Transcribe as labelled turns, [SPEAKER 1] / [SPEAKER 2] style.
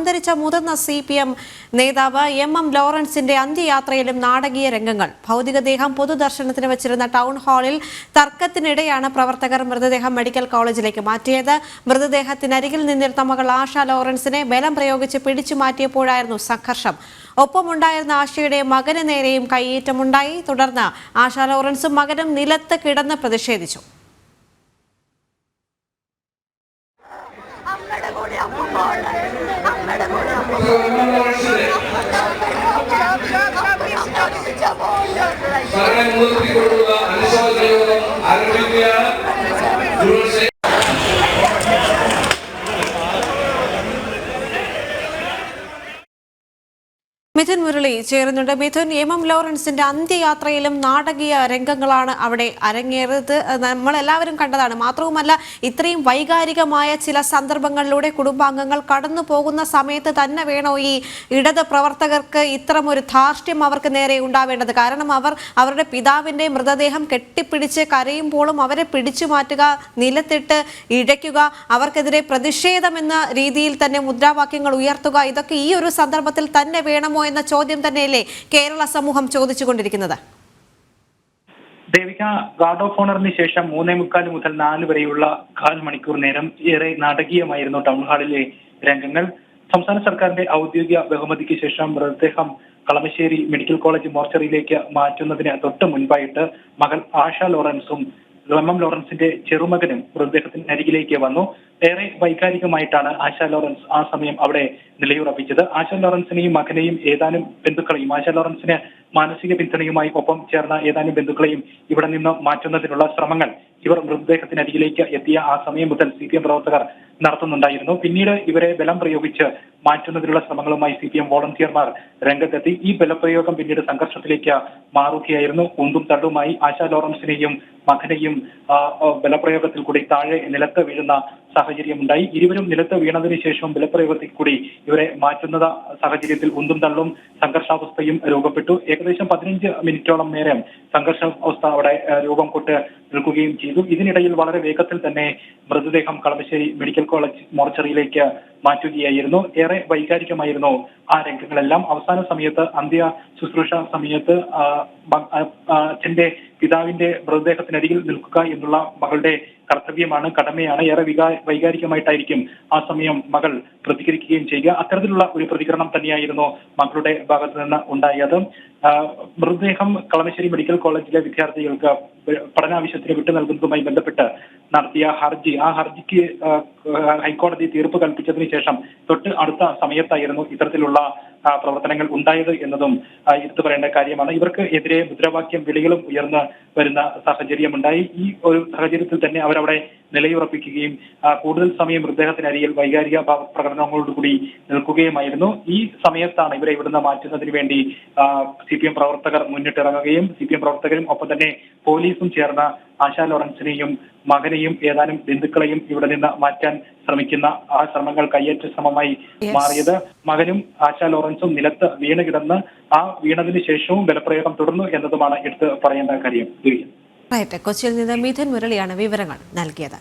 [SPEAKER 1] അന്തരിച്ച മുതിർന്ന CPM നേതാവ് MM ലോറൻസിന്റെ അന്ത്യയാത്രയിലും നാടകീയ രംഗങ്ങൾ. ഭൗതികദേഹം പൊതുദർശനത്തിന് വെച്ചിരുന്ന ടൗൺ ഹാളിൽ തർക്കത്തിനിടെയാണ് പ്രവർത്തകർ മൃതദേഹം മെഡിക്കൽ കോളേജിലേക്ക് മാറ്റിയത്. മൃതദേഹത്തിനരികിൽ നിന്നിരുന്ന മകൾ ആശ ലോറൻസിനെ ബലം പ്രയോഗിച്ച് പിടിച്ചു മാറ്റിയപ്പോഴായിരുന്നു സംഘർഷം. ഒപ്പമുണ്ടായിരുന്ന ആശയുടെ മകന് നേരെയും കയ്യേറ്റമുണ്ടായി. തുടർന്ന് ആശ ലോറൻസും മകനും നിലത്ത് കിടന്ന് പ്രതിഷേധിച്ചു. മിഥുൻ മുരളി ചേരുന്നുണ്ട്. മിഥുൻ, MM ലോറൻസിന്റെ അന്ത്യയാത്രയിലും നാടകീയ രംഗങ്ങളാണ് അവിടെ അരങ്ങേറിയത്. നമ്മളെല്ലാവരും കണ്ടതാണ്. മാത്രവുമല്ല, ഇത്രയും വൈകാരികമായ ചില സന്ദർഭങ്ങളിലൂടെ കുടുംബാംഗങ്ങൾ കടന്നു പോകുന്ന സമയത്ത് തന്നെ വേണോ ഈ ഇടത് പ്രവർത്തകർക്ക് ഇത്തരമൊരു ധാർഷ്ട്യം അവർക്ക് നേരെ ഉണ്ടാവേണ്ടത്? കാരണം അവരുടെ പിതാവിന്റെ മൃതദേഹം കെട്ടിപ്പിടിച്ച് കരയുമ്പോഴും അവരെ പിടിച്ചു മാറ്റുക, നിലത്തിട്ട് ഇഴയ്ക്കുക, അവർക്കെതിരെ പ്രതിഷേധമെന്ന രീതിയിൽ തന്നെ മുദ്രാവാക്യങ്ങൾ ഉയർത്തുക, ഇതൊക്കെ ഈ ഒരു സന്ദർഭത്തിൽ തന്നെ വേണമോ എന്ന ചോദ്യം തന്നെയല്ലേ കേരള സമൂഹം ചോദിച്ചുകൊണ്ടിരിക്കുന്നത്?
[SPEAKER 2] ദേവിക, ഗാർഡ് ഓഫ് ഓണറിന് ശേഷം 3:45 മുതൽ 4 വരെയുള്ള 1/4 മണിക്കൂർ നേരം ഏറെ നാടകീയമായിരുന്നു ടൗൺ ഹാളിലെ രംഗങ്ങൾ. സംസ്ഥാന സർക്കാരിന്റെ ഔദ്യോഗിക ബഹുമതിക്ക് ശേഷം മൃതദേഹം കളമശ്ശേരി മെഡിക്കൽ കോളേജ് മോർച്ചറിയിലേക്ക് മാറ്റുന്നതിന് തൊട്ട് മുൻപായിട്ട് മകൾ ആശ ലോറൻസും MM ലോറൻസിന്റെ ചെറുമകനും മൃതദേഹത്തിന് അരികിലേക്ക് വന്നു. ഏറെ വൈകാരികമായിട്ടാണ് ആശ ലോറൻസ് ആ സമയം അവിടെ നിലയുറപ്പിച്ചത്. ആശ ലോറൻസിനെയും മകനെയും ഏതാനും ബന്ധുക്കളെയും, ആശ ലോറൻസിന് മാനസിക പിന്തുണയുമായി ഒപ്പം ചേർന്ന ഏതാനും ബന്ധുക്കളെയും ഇവിടെ നിന്ന് മാറ്റുന്നതിനുള്ള ശ്രമങ്ങൾ ഇവർ മൃതദേഹത്തിനരികിലേക്ക് എത്തിയ ആ സമയം മുതൽ CPM പ്രവർത്തകർ നടത്തുന്നുണ്ടായിരുന്നു. പിന്നീട് ഇവരെ ബലം പ്രയോഗിച്ച് മാറ്റുന്നതിനുള്ള ശ്രമങ്ങളുമായി CPM വോളണ്ടിയർമാർ രംഗത്തെത്തി. ഈ ബലപ്രയോഗം പിന്നീട് സംഘർഷത്തിലേക്ക് മാറുകയായിരുന്നു. ഉന്തും തള്ളുമായി ആശ ലോറൻസിനെയും മകനെയും ബലപ്രയോഗത്തിൽ കൂടി താഴെ നിലത്ത് വീഴുന്ന സാഹചര്യമുണ്ടായി. ഇരുവരും നിലത്ത് വീണതിന് ശേഷം ബലപ്രയോഗത്തിൽ കൂടി ഇവരെ മാറ്റുന്ന സാഹചര്യത്തിൽ ഉന്തും തള്ളും സംഘർഷാവസ്ഥയും രൂപപ്പെട്ടു. ഏകദേശം 15 മിനിറ്റോളം നേരം സംഘർഷാവസ്ഥ അവിടെ രൂപം കൊട്ട് നിൽക്കുകയും ചെയ്തു. ഇതിനിടയിൽ വളരെ വേഗത്തിൽ തന്നെ മൃതദേഹം കളമശ്ശേരി മെഡിക്കൽ കോളേജ് മോർച്ചറിയിലേക്ക് മാറ്റുകയായിരുന്നു. ഏറെ വൈകാരികമായിരുന്നു ആ രംഗങ്ങളെല്ലാം. അവസാന സമയത്ത് അന്ത്യ ശുശ്രൂഷ സമയത്ത് അച്ഛന്റെ പിതാവിന്റെ മൃതദേഹത്തിനരികിൽ നിൽക്കുക എന്നുള്ള മകളുടെ കർത്തവ്യമാണ്, കടമയാണ്. ഏറെ വൈകാരികമായിട്ടായിരിക്കും ആ സമയം മകൾ പ്രതികരിക്കുകയും ചെയ്യുക. അത്തരത്തിലുള്ള ഒരു പ്രതികരണം തന്നെയായിരുന്നു മകളുടെ ഭാഗത്ത് നിന്ന് ഉണ്ടായത്. മൃതദേഹം കളമശ്ശേരി മെഡിക്കൽ കോളേജിലെ വിദ്യാർത്ഥികൾക്ക് പഠനാവശ്യത്തിന് വിട്ടു നൽകുന്നതുമായി ബന്ധപ്പെട്ട് നടത്തിയ ഹർജി, ആ ഹർജിക്ക് ഹൈക്കോടതി തീർപ്പ് കൽപ്പിച്ചതിന് ശേഷം തൊട്ട് അടുത്ത സമയത്തായിരുന്നു ഇത്തരത്തിലുള്ള പ്രവർത്തനങ്ങൾ ഉണ്ടായത് എന്നതും എടുത്തു പറയേണ്ട കാര്യമാണ്. ഇവർക്ക് എതിരെ മുദ്രാവാക്യം വിളികളും ഉയർന്ന് വരുന്ന സാഹചര്യമുണ്ടായി. ഈ ഒരു സാഹചര്യത്തിൽ തന്നെ അവരവിടെ നിലയുറപ്പിക്കുകയും കൂടുതൽ സമയം മൃതദേഹത്തിനരികിൽ വൈകാരിക പ്രകടനങ്ങളോടുകൂടി നിൽക്കുകയുമായിരുന്നു. ഈ സമയത്താണ് ഇവരെ ഇവിടുന്ന് മാറ്റുന്നതിന് വേണ്ടി CPM പ്രവർത്തകർ മുന്നിട്ടിറങ്ങുകയും CPM പ്രവർത്തകരും ഒപ്പം തന്നെ പോലീസും ചേർന്ന ആശ ലോറൻസിനെയും മകനെയും ഏതാനും ബന്ധുക്കളെയും ഇവിടെ നിന്ന് മാറ്റാൻ ശ്രമിക്കുന്ന ആ ശ്രമങ്ങൾ കയ്യേറ്റ ശ്രമമായി മാറിയത്. മകനും ആശ ലോറൻസും നിലത്ത് വീണ് കിടന്ന് ആ വീണതിന് ശേഷവും ബലപ്രയോഗം തുടർന്നു എന്നതുമാണ് എടുത്ത് പറയേണ്ട കാര്യം.
[SPEAKER 1] കൊച്ചിയിൽ നിന്ന് മിഥുൻ മുരളിയാണ് വിവരങ്ങൾ നൽകിയത്.